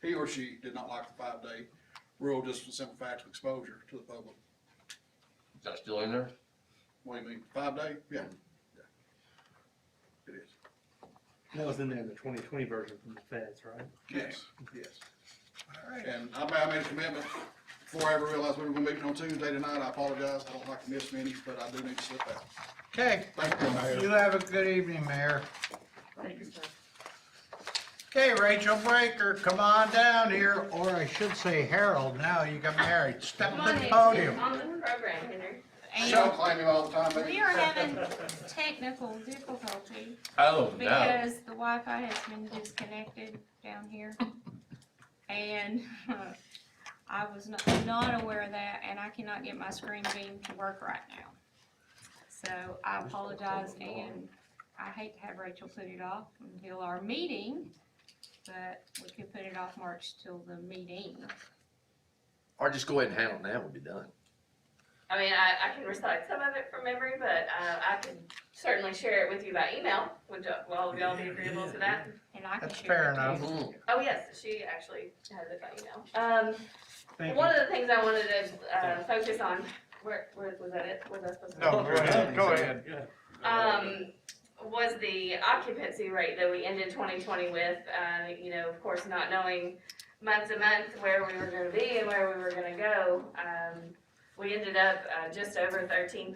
He or she did not like the 5-day rule, just for the simple fact of exposure to the public. Is that still in there? What do you mean, 5-day? Yeah. It is. That was in there in the 2020 version from the feds, right? Yes, yes. All right. And I made a commitment before I ever realized we were gonna meet on Tuesday tonight. I apologize. I don't like to miss many, but I do need to slip out. Okay, Thank you, Mayor. you have a good evening, Mayor. Thank you, sir. Okay, Rachel Breaker, come on down here, or I should say Harold, now you got married. Step to the podium. On the program, Henry. Michelle claim you all the time, baby. We are having technical difficulty Oh, no. because the Wi-Fi has been disconnected down here. And I was not aware of that, and I cannot get my screen beam to work right now. So I apologize, and I hate to have Rachel put it off until our meeting, but we could put it off March till the meeting. Or just go ahead and handle it now, we'll be done. I mean, I can recite some of it from memory, but I can certainly share it with you by email. Would all of y'all be agreeable to that? And I can That's share fair it too. enough. Oh, yes, she actually has it by email. Thank One of the things I wanted to focus on, where was that it? Was I supposed to? No, go ahead, go ahead. Was the occupancy rate that we ended 2020 with, you know, of course, not knowing month to month where we were gonna be and where we were gonna go. We ended up just over 13%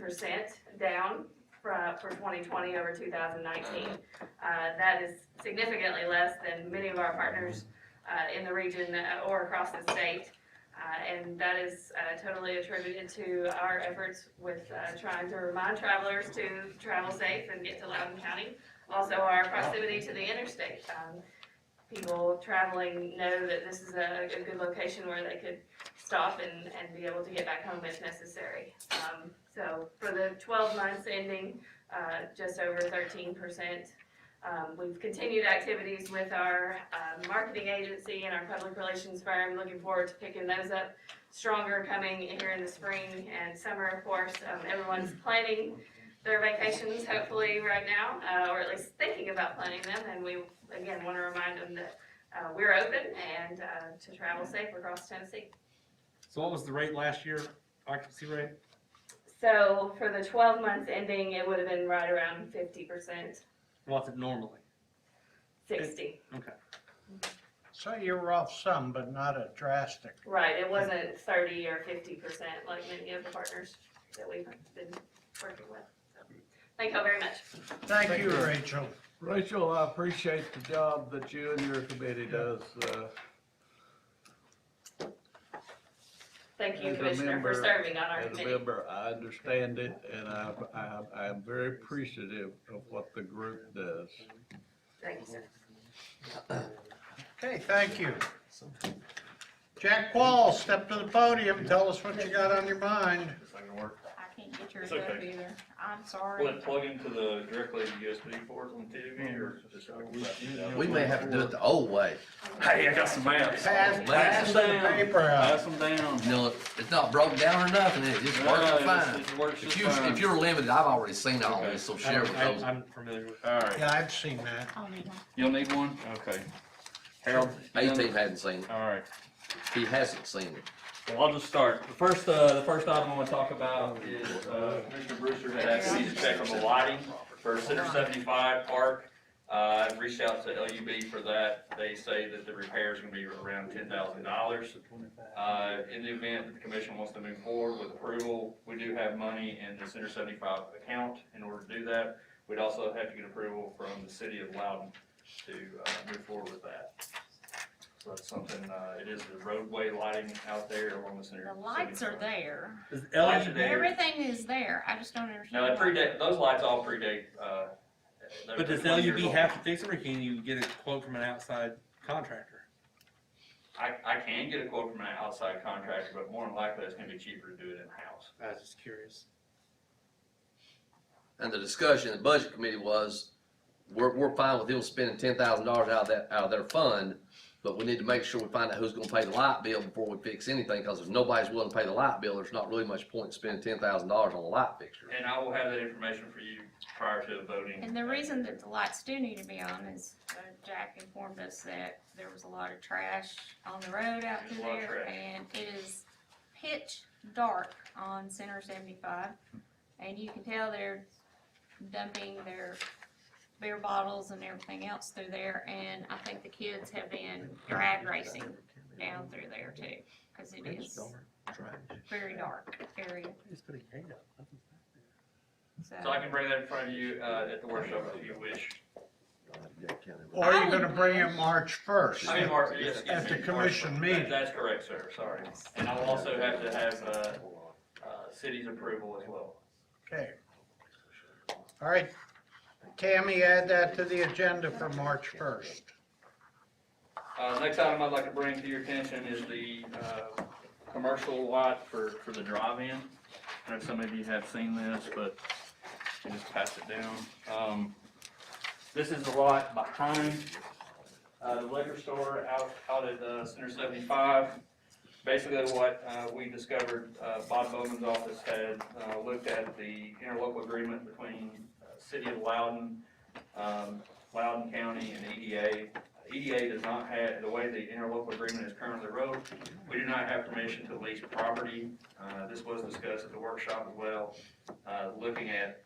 down for 2020 over 2019. That is significantly less than many of our partners in the region or across the state. And that is totally attributed to our efforts with trying to remind travelers to travel safe and get to Loudon County. Also, our proximity to the interstate. People traveling know that this is a good location where they could stop and be able to get back home if necessary. So for the 12 months ending, just over 13%. We've continued activities with our marketing agency and our public relations firm. Looking forward to picking those up stronger coming here in the spring and summer, of course. Everyone's planning their vacations, hopefully right now, or at least thinking about planning them. And we, again, want to remind them that we're open and to travel safe across Tennessee. So what was the rate last year, occupancy rate? So for the 12 months ending, it would have been right around 50%, What's it normally? 60. Okay. So you were off some, but not a drastic. Right, it wasn't 30 or 50% like many of the partners that we've been working with. So, thank you all very much. Thank you, Rachel. Rachel, I appreciate the job that you and your committee does. Thank you, As a Commissioner, member- for serving on our As a committee. member, I understand it, and I am very appreciative of what the group does. Thank you, sir. Okay, thank you. Jack Quall, step to the podium, tell us what you got on your mind. It's not gonna work. I can't get yours It's up okay. either. I'm Will sorry. it plug into the directly USB port on the TV or just? We may have to do it the old way. Hey, I got some maps. Pass the paper out. Pass them down. You know, it's not broken down or nothing, it just works fine. It works If just fine. if you're limited, I've already seen all this, so share with those. I'm familiar with it. All right, Yeah, I've seen that. I'll need one. you'll need one? Okay. Harold? you done? A-Team hadn't seen it, All right. he hasn't seen it. Well, I'll just start. The first item I want to talk about is, Mr. Brewster had asked me to check on the lighting for Center 75 Park. I've reached out to LUB for that. They say that the repair is going to be around $10,000. In the event that the commission wants to move forward with approval, we do have money in the Center 75 account in order to do that. We'd also have to get approval from the city of Loudon to move forward with that. So that's something, it is the roadway lighting out there along the center. The lights are there. Is Lights are LED, there. Everything is there. I just don't understand. No, it why. predate, those lights all predate, but does LUB have to fix them, or can you get a quote from an outside contractor? I can get a quote from an outside contractor, but more than likely it's gonna be cheaper to do it in-house. I was just curious. And the discussion in the budget committee was, we're fine with them spending $10,000 out of their fund, But we need to make sure we find out who's gonna pay the light bill before we fix anything, cause if nobody's willing to pay the light bill, there's not really much point in spending $10,000 on a light fixture. And I will have that information for you prior to voting. And the reason that the lights do need to be on is Jack informed us that there was a lot of trash on the road out There's through a lot of there. trash. And it is pitch dark on Center 75. And you can tell they're dumping their beer bottles and everything else through there. And I think the kids have been drag racing down through there too, cause it is very dark area. So I can bring that in front of you, at the workshop if you wish. Or are you gonna bring it March 1st? I mean, Mark, yes, excuse At the me, commission Mark, meeting. That's correct, sir, sorry. And I'll also have to have, city's approval as well. Okay. All right, Tammy, add that to the agenda for March 1st. Next item I'd like to bring to your attention is the, commercial lot for the drive-in. I know some of you have seen this, but you just pass it down. This is the lot behind, the liquor store out at, Center 75. Basically what, we discovered, Bob Bowman's office had, looked at the interlocal agreement between, City of Loudon, Loudon County and EDA. EDA does not have, the way the interlocal agreement is currently wrote, we do not have permission to lease property. This was discussed at the workshop as well, looking at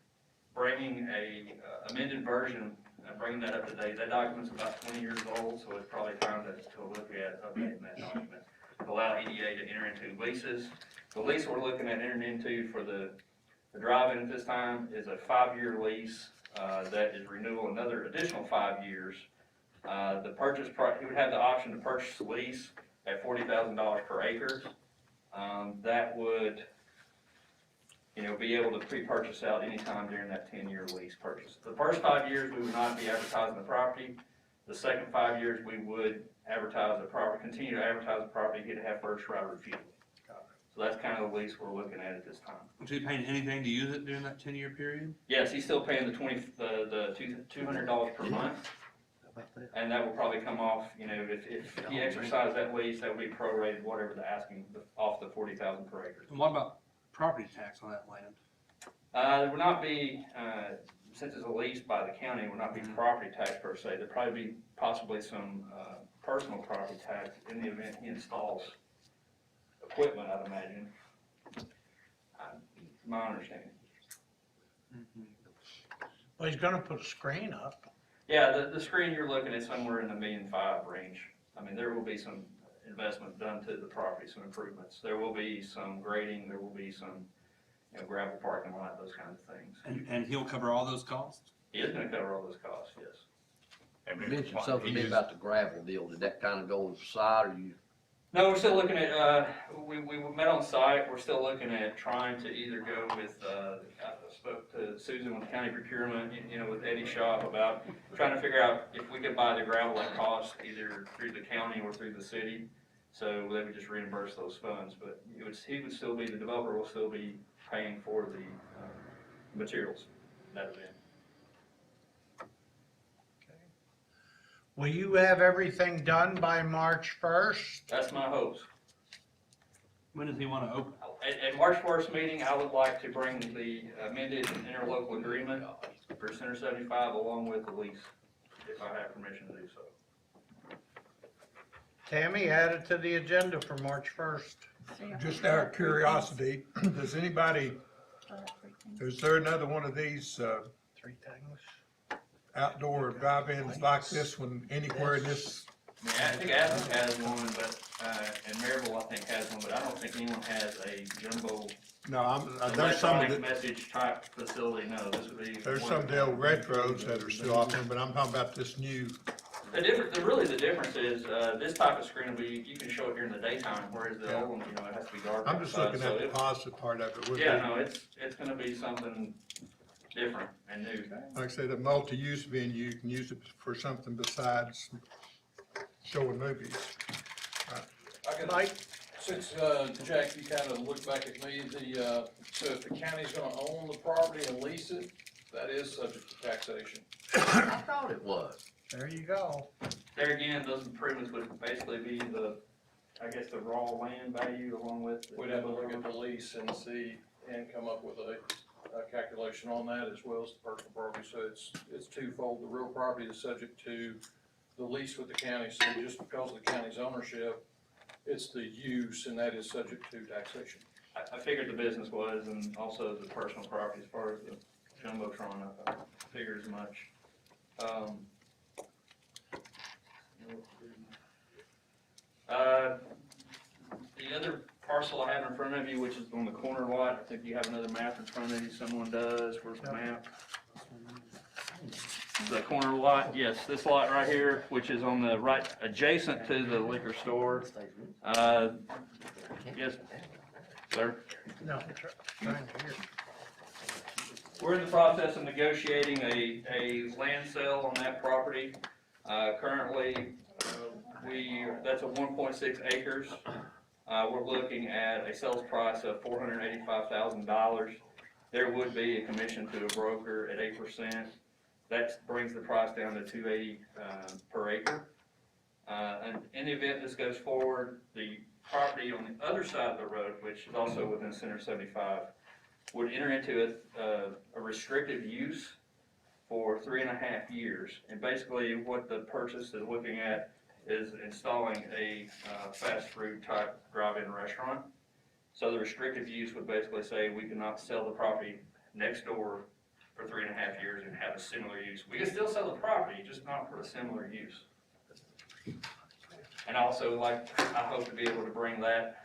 bringing a amended version, bringing that up to date. That document's about 20 years old, so it's probably time to look at updating that document. To allow EDA to enter into leases. The lease we're looking at entering into for the drive-in at this time is a 5-year lease, that is renewal another additional 5 years. The purchase price, he would have the option to purchase the lease at $40,000 per acre. That would, be able to pre-purchase out anytime during that 10-year lease purchase. The first 5 years, we would not be advertising the property. The second 5 years, we would advertise the property, continue to advertise the property, he'd have first right of refusal. So that's kind of the lease we're looking at this time. Was he paying anything to use it during that 10-year period? Yes, he's still paying the $200 per month. And that will probably come off, if he exercised that lease, that would be prorated, whatever the asking, off the 40,000 per acre. And what about property tax on that land? There would not be, since it's a lease by the county, it would not be property tax per se. There'd probably be possibly some, personal property tax in the event he installs equipment, I'd imagine. My understanding. Well, he's gonna put a screen up. Yeah, the screen you're looking at somewhere in the $1.5 million range. I mean, there will be some investment done to the property, some improvements. There will be some grading, there will be some, gravel parking lot, those kinds of things. And he'll cover all those costs? He is gonna cover all those costs, yes. You mentioned something to me about the gravel deal. Did that kind of go on the side, or you? No, we're still looking at, we met on site, we're still looking at trying to either go with, I spoke to Susan with county procurement, with Eddie's shop about trying to figure out if we could buy the gravel at cost, either through the county or through the city. So they would just reimburse those funds, but he would still be, the developer will still be paying for the materials, that event. Will you have everything done by March 1st? That's my hopes. When does he want to open? At March 1st meeting, I would like to bring the amended interlocal agreement for Center 75 along with the lease, if I have permission to do so. Tammy, add it to the agenda for March 1st. Just out of curiosity, does anybody, is there another one of these, 3 things. outdoor drive-ins like this one anywhere in this? I think Athens has one, but, and Maryville, I think, has one, but I don't think anyone has a jumbo No, there's some of electronic the, message type facility, no, this would be. there's some of the old retros that are still out there, but I'm talking about this new. The difference is, this type of screen will be, you can show it during the daytime, whereas the old one, it has to be dark. I'm just outside, looking so at the it- positive part of it. Would Yeah, be- no, it's gonna be something different and new. Like I say, the multi-use venue, you can use it for something besides showing movies. Mike? Since, Jack, you kind of looked back at me, so if the county's gonna own the property and lease it, that is subject to taxation. I thought it was. There you go. there again, those improvements would basically be the, I guess, the raw land value along with. We'd have to look at the lease and see, and come up with a calculation on that as well as the personal property. So it's twofold. The real property is subject to the lease with the county, so just because of the county's ownership, it's the use, and that is subject to taxation. I figured the business was, and also the personal property as far as the jumbotron, I figured as much. The other parcel I have in front of you, which is on the corner lot, I think you have another map in front of you, someone does, where's the map? The corner lot, yes, this lot right here, which is on the right, adjacent to the liquor store. Yes, sir? No, trying to hear. We're in the process of negotiating a land sale on that property. Currently, that's a 1.6 acres. We're looking at a sales price of $485,000. There would be a commission to a broker at 8%. That brings the price down to $280 per acre. And in the event this goes forward, the property on the other side of the road, which is also within Center 75, would enter into a restrictive use for 3.5 years. And basically what the purchase is looking at is installing a fast food type drive-in restaurant. So the restrictive use would basically say we cannot sell the property next door for 3.5 years and have a similar use. We can still sell the property, just not for a similar use. And also, I hope to be able to bring that,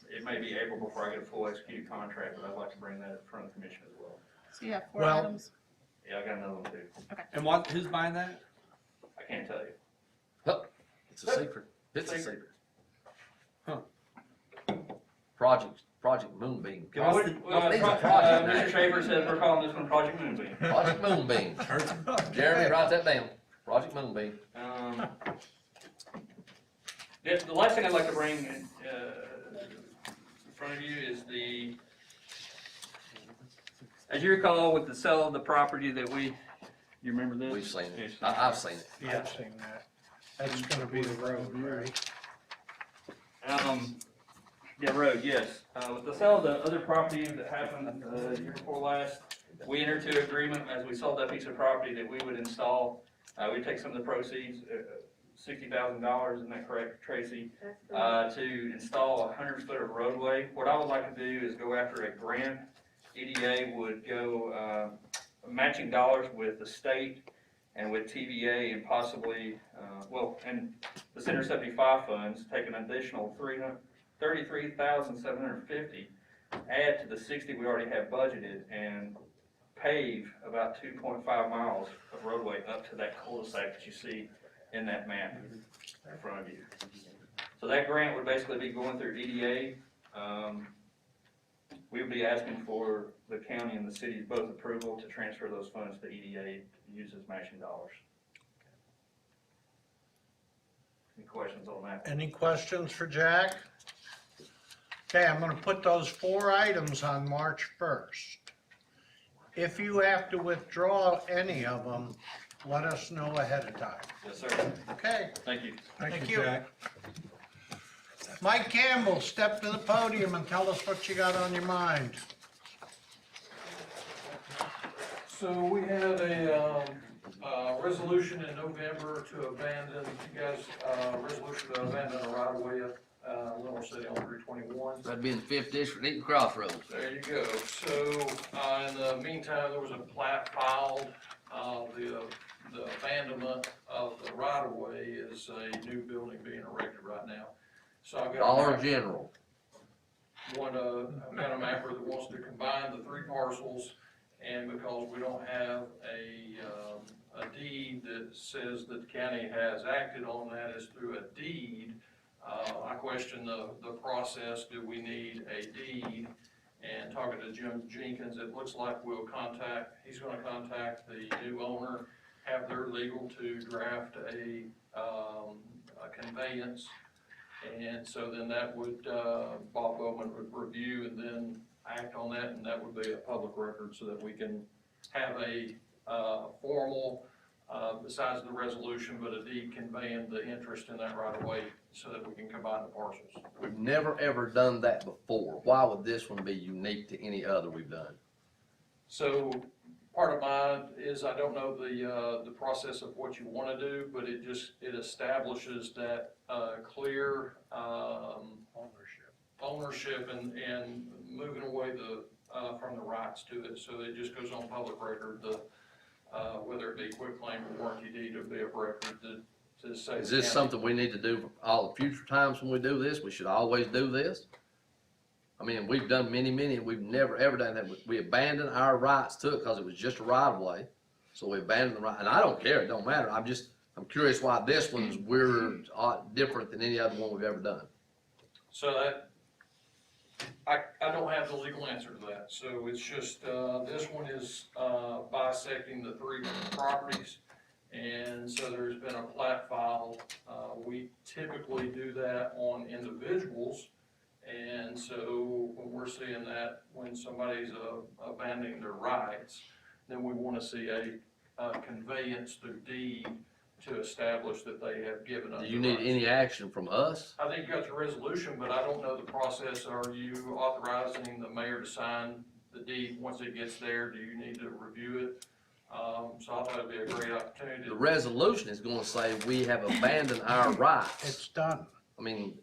it may be April before I get a full executed contract, but I'd like to bring that in front of the commission as well. So you have four Well- items. Yeah, I got another one too. And who's buying that? I can't tell you. It's a secret. It's a secret. Huh. Project Moonbeam. Well, These are project Mr. names. Schaefer says we're calling this one Project Moonbeam. Project Moonbeam. Jeremy, write that down. Project Moonbeam. The last thing I'd like to bring in front of you is as you recall, with the sale of the property that you remember this? We've seen it. Yes. I've seen it. Yeah, I've seen that. That's gonna be the road, right? Yeah, road, yes. With the sale of the other property that happened year before last, we entered into agreement as we sold that piece of property that we would install, we'd take some of the proceeds, $60,000, isn't that correct, Tracy? To install 100 foot of roadway. What I would like to do is go after a grant. EDA would go matching dollars with the state and with TVA and possibly, and the Center 75 funds, take an additional $33,750, add to the 60 we already have budgeted, and pave about 2.5 miles of roadway up to that cul-de-sac that you see in that map in front of you. So that grant would basically be going through EDA. We would be asking for the county and the city's both approval to transfer those funds to EDA to use as matching dollars. Any questions on that? Any questions for Jack? Okay, I'm gonna put those 4 items on March 1st. If you have to withdraw any of them, let us know ahead of time. Yes, sir. Okay, Thank you. thank you. Mike Campbell, step to the podium and tell us what you got on your mind. So we had a resolution in November to abandon, you guys, resolution to abandon a right of way at Little City on 321. That'd be in the 5th District, Eaton Crossroads. There you go. So, in the meantime, there was a plat filed. The abandonment of the right of way is a new building being erected right now. So I've got. Dollar General. I've got a mapper that wants to combine the 3 parcels, and because we don't have a deed that says that the county has acted on that as through a deed, I question the process. Do we need a deed? And talking to Jim Jenkins, it looks like he's gonna contact the new owner, have their legal to draft a conveyance. And so then that would, Bob Bowman would review and then act on that, and that would be a public record so that we can have a formal besides the resolution, but a deed conveying the interest in that right of way so that we can combine the parcels. We've never ever done that before. Why would this one be unique to any other we've done? So part of mine is I don't know the process of what you want to do, but it establishes that clear ownership and moving away from the rights to it. So it just goes on public record, whether it be quitclaim or warranty deed, it'll be a record to say. Is this something we need to do for all the future times when we do this? We should always do this? I mean, we've done many, we've never ever done that. We abandoned our rights to it because it was just a right of way. So we abandoned the right, and I don't care, it don't matter. I'm curious why this one's weird, different than any other one we've ever done. So that, I don't have the legal answer to that. So it's just, this one is bisecting the three properties. And so there's been a plat file. We typically do that on individuals. And so when we're seeing that, when somebody's abandoning their rights, then we want to see a conveyance through deed to establish that they have given up. Do you need any action from us? I think you got the resolution, but I don't know the process. Are you authorizing the mayor to sign the deed once it gets there? Do you need to review it? So I thought it'd be a great opportunity. The resolution is gonna say we have abandoned our rights. It's done. I mean,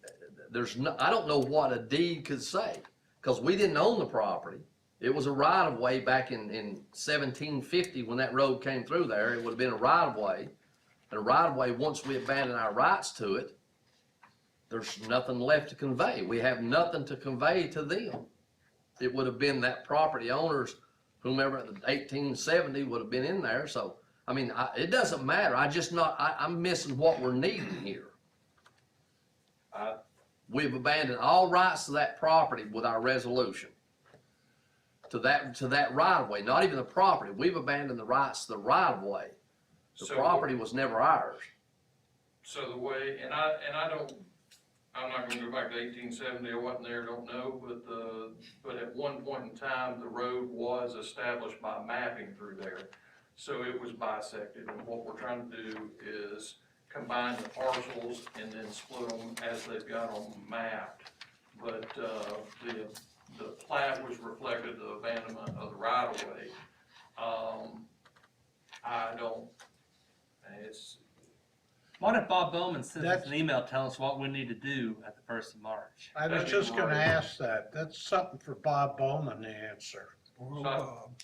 I don't know what a deed could say, because we didn't own the property. It was a right of way back in 1750 when that road came through there. It would have been a right of way. And a right of way, once we abandon our rights to it, there's nothing left to convey. We have nothing to convey to them. It would have been that property owners, whomever in 1870 would have been in there. So, I mean, it doesn't matter. I'm missing what we're needing here. We've abandoned all rights to that property with our resolution. To that right of way, not even the property. We've abandoned the rights to the right of way. The property was never ours. So the way, I'm not gonna go back to 1870, I wasn't there, don't know, but at one point in time, the road was established by mapping through there. So it was bisected, and what we're trying to do is combine the parcels and then split them as they've got them mapped. But, the plat was reflected the abandonment of the right of way. What if Bob Bowman sends us That's- an email telling us what we need to do at the 1st of March? I was just gonna ask that. That's something for Bob Bowman to answer. Or Bob.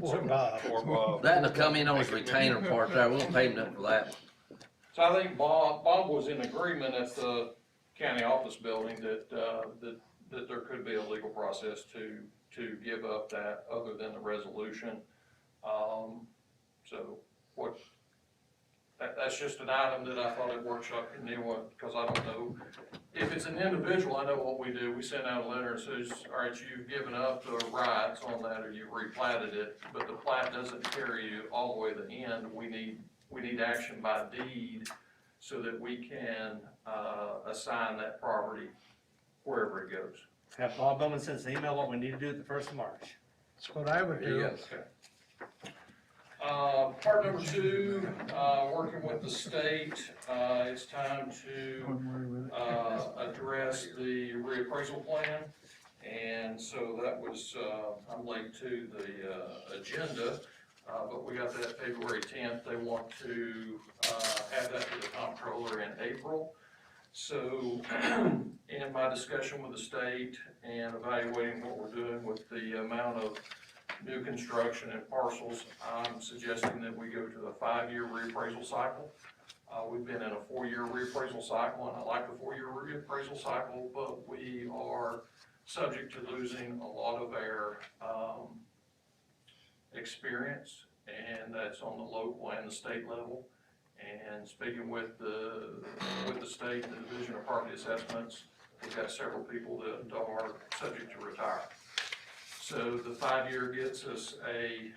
Or Bob. That'll come in on his retainer part there. We won't pay him nothing for that. So I think Bob was in agreement at the county office building that there could be a legal process to give up that other than the resolution. That's just an item that I thought at workshop could deal with, because I don't know. If it's an individual, I know what we do. We send out a letter and says, all right, you've given up the rights on that or you've replatted it, but the plat doesn't carry you all the way to the end. We need action by deed so that we can assign that property wherever it goes. Have Bob Bowman send us an email what we need to do at the 1st of March. That's what I would do. Yes. Part number 2, working with the state, it's time to address the reappraisal plan. And so that was, I'm late to the agenda, but we got that February 10th. They want to have that to the comptroller in April. So in my discussion with the state and evaluating what we're doing with the amount of new construction and parcels, I'm suggesting that we go to the 5-year reappraisal cycle. We've been in a 4-year reappraisal cycle, and I like the 4-year reappraisal cycle, but we are subject to losing a lot of our experience, and that's on the local and the state level. And speaking with the state, the Division of Property Assessments, we've got several people that are subject to retire. So the 5-year gets us a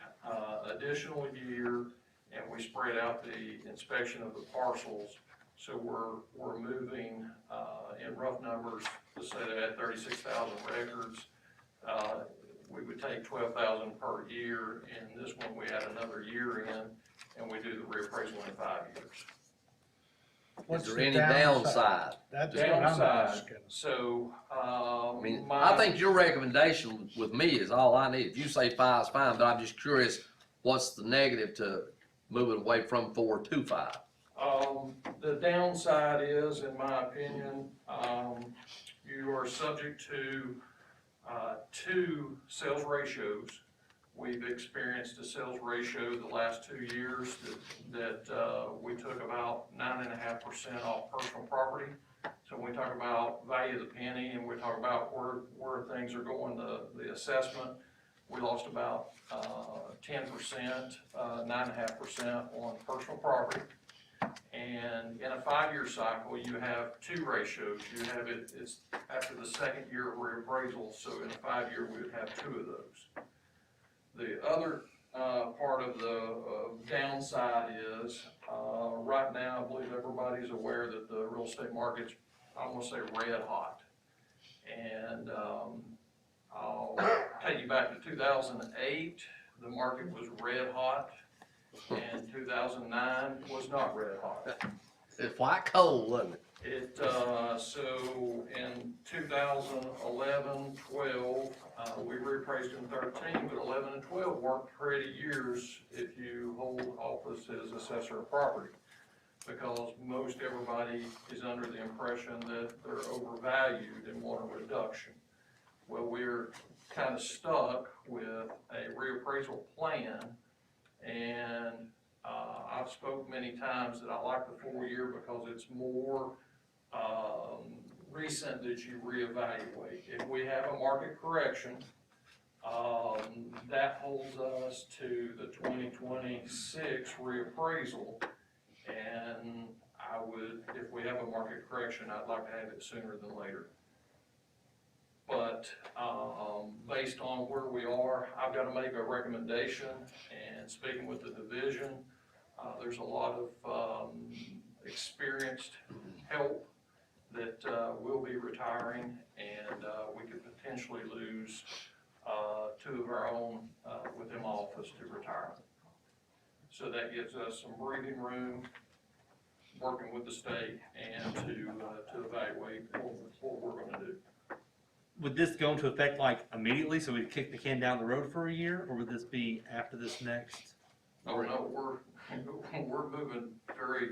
additional year, and we spread out the inspection of the parcels. So we're moving in rough numbers, let's say they had 36,000 records. We would take 12,000 per year. In this one, we had another year in, and we do the reappraisal in 5 years. What's Is there the any downside? That's what I'm Downside, asking. so, I mean, my. I think your recommendation with me is all I need. If you say 5 is fine, but I'm just curious, what's the negative to moving away from 4 to 5? The downside is, in my opinion, you are subject to, 2 sales ratios. We've experienced a sales ratio the last 2 years that we took about 9.5% off personal property. So when we talk about value of the penny and we talk about where things are going, the assessment, we lost about 10%, 9.5% on personal property. And in a 5-year cycle, you have 2 ratios. You have it's after the second year of reappraisal, so in a 5-year, we would have 2 of those. The other part of the downside is, right now, I believe everybody's aware that the real estate market's, I'm gonna say, red hot. And I'll take you back to 2008, the market was red hot, and 2009 was not red hot. It's white cold, wasn't it? So in 2011, 12, we reappraised in 13, but 11 and 12 weren't pretty years if you hold office as assessor of property. Because most everybody is under the impression that they're overvalued and want a reduction. Well, we're kind of stuck with a reappraisal plan, and I've spoke many times that I like the 4-year because it's more recent that you reevaluate. If we have a market correction, that holds us to the 2026 reappraisal, and I would, if we have a market correction, I'd like to have it sooner than later. But based on where we are, I've got to make a recommendation, and speaking with the division, there's a lot of experienced help that will be retiring, and we could potentially lose 2 of our own within my office to retirement. So that gives us some breathing room, working with the state, and to evaluate what we're going to do. Would this go into effect like immediately, so we kick the can down the road for a year, or would this be after this next? Oh, no, we're moving very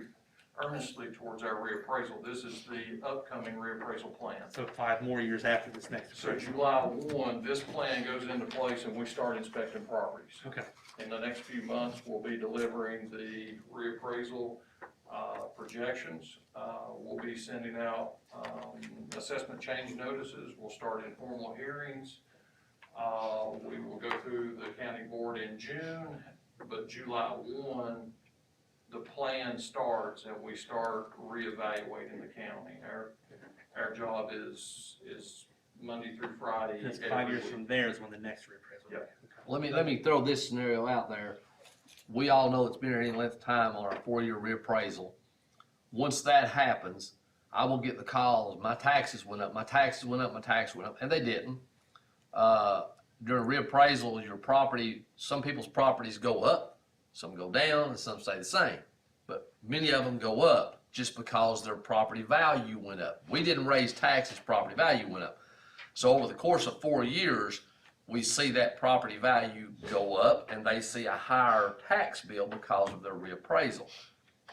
earnestly towards our reappraisal. This is the upcoming reappraisal plan. So 5 more years after this next So appraisal? July 1, this plan goes into place and we start inspecting properties. Okay. In the next few months, we'll be delivering the reappraisal projections. We'll be sending out assessment change notices. We'll start informal hearings. We will go through the county board in June, but July 1, the plan starts and we start reevaluating the county. Our job is Monday through Friday. And it's 5 years from there is when the next reappraisal. Yep. Let me throw this scenario out there. We all know it's been any length of time on our 4-year reappraisal. Once that happens, I will get the calls, my taxes went up, my taxes went up, my taxes went up, and they didn't. During reappraisal, your property, some people's properties go up, some go down, and some stay the same. But many of them go up just because their property value went up. We didn't raise taxes, property value went up. So over the course of 4 years, we see that property value go up and they see a higher tax bill because of their reappraisal.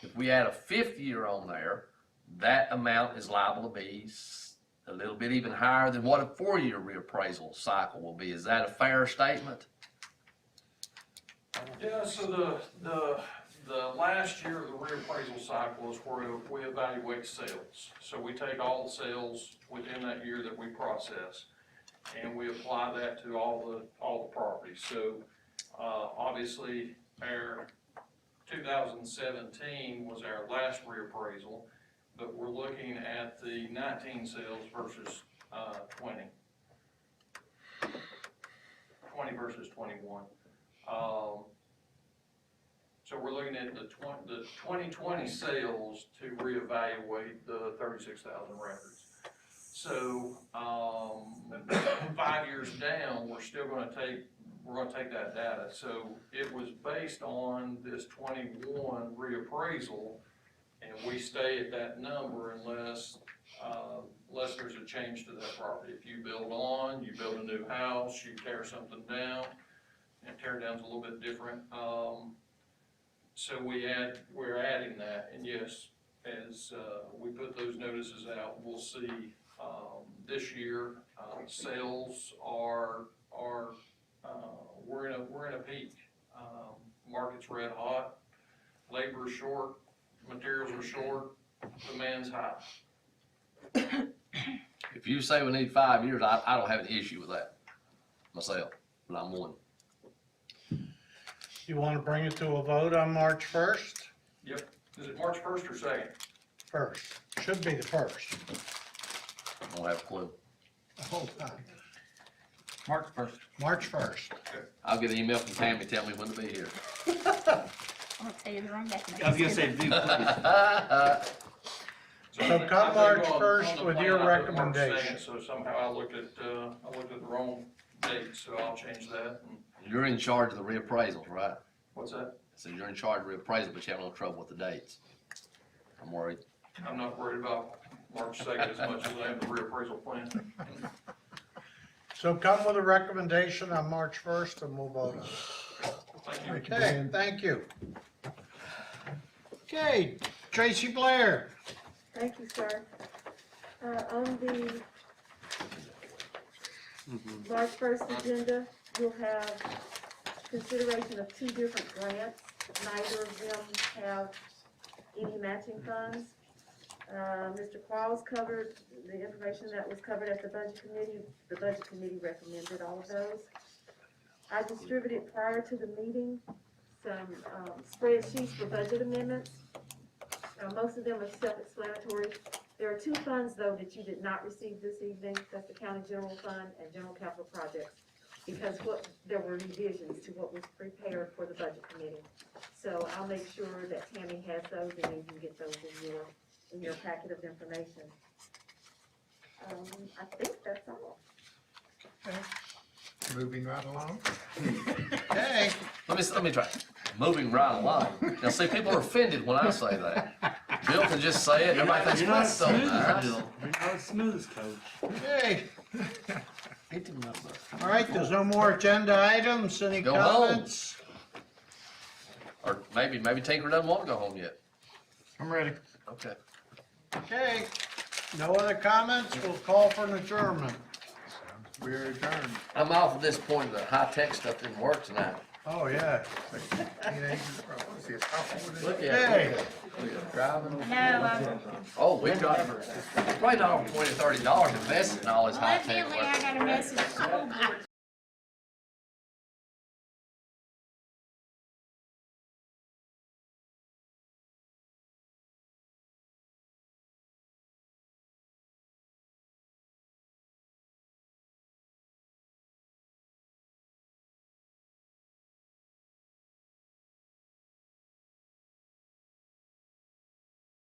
If we add a 5th year on there, that amount is liable to be a little bit even higher than what a 4-year reappraisal cycle will be. Is that a fair statement? Yeah, so the last year of the reappraisal cycle is where we evaluate sales. So we take all the sales within that year that we process, and we apply that to all the properties. So obviously, our 2017 was our last reappraisal, but we're looking at the 19 sales versus 20 versus 21. So we're looking at the 2020 sales to reevaluate the 36,000 records. So 5 years down, we're still going to take we're gonna take that data. So it was based on this 21 reappraisal, and we stay at that number unless there's a change to that property. If you build on, you build a new house, you tear something down, and tear down's a little bit different. So we're adding that, and yes, as we put those notices out, we'll see this year sales are we're in a peak. Market's red hot, labor's short, materials are short, demand's high. If you say we need 5 years, I don't have an issue with that myself, but I'm one. You wanna bring it to a vote on March first? Yep. Is it March 1st or 2nd? First, should be the first. I don't have a clue. Hold on, March 1st. March first. I'll get an email from Tammy telling me when to be here. I'll tell you the wrong definition. I was gonna say, do please. So come March 1st with your On the plan, I put March recommendation. 2nd, So somehow I looked at the wrong date, so I'll change that. And You're in charge of the reappraisals, right? what's that? So you're in charge of reappraisal, but you have no trouble with the dates. I'm worried. I'm not worried about March 2nd as much as I am the reappraisal plan. So come with a recommendation on March first and we'll vote on it. Thank you. Okay, thank you. Okay, Tracy Blair. Thank you, sir. On the March 1st agenda, you'll have consideration of 2 different grants. Neither of them have any matching funds. Mr. Qualls covered the information that was covered at the budget committee. The budget committee recommended all of those. I distributed prior to the meeting some spreadsheets for budget amendments. Most of them are self-explanatory. There are 2 funds, though, that you did not receive this evening. That's the county general fund and general capital projects, because there were revisions to what was prepared for the budget committee. So I'll make sure that Tammy has those, and then you can get those in your packet of information. I think that's all. Moving right along. Okay, Let me try. Moving right along. Now, see, people are offended when I say that. Bill can just say it, everybody thinks You're not that's so smooth, nice. Bill. You're not smooth, coach. okay. Hit him up. All right, there's no more agenda items. Any Go home. comments? Or maybe Tinker doesn't want to go home yet. I'm ready. Okay. Okay, no other comments? We'll call for an adjournment. We're adjourned. I'm awful disappointed that high-tech stuff didn't work tonight. Oh, yeah. Look at Hey. it. Driving. No, Oh, we've got, probably not over $20, $30 invested in all this high-tech evidently I work. got a message, school board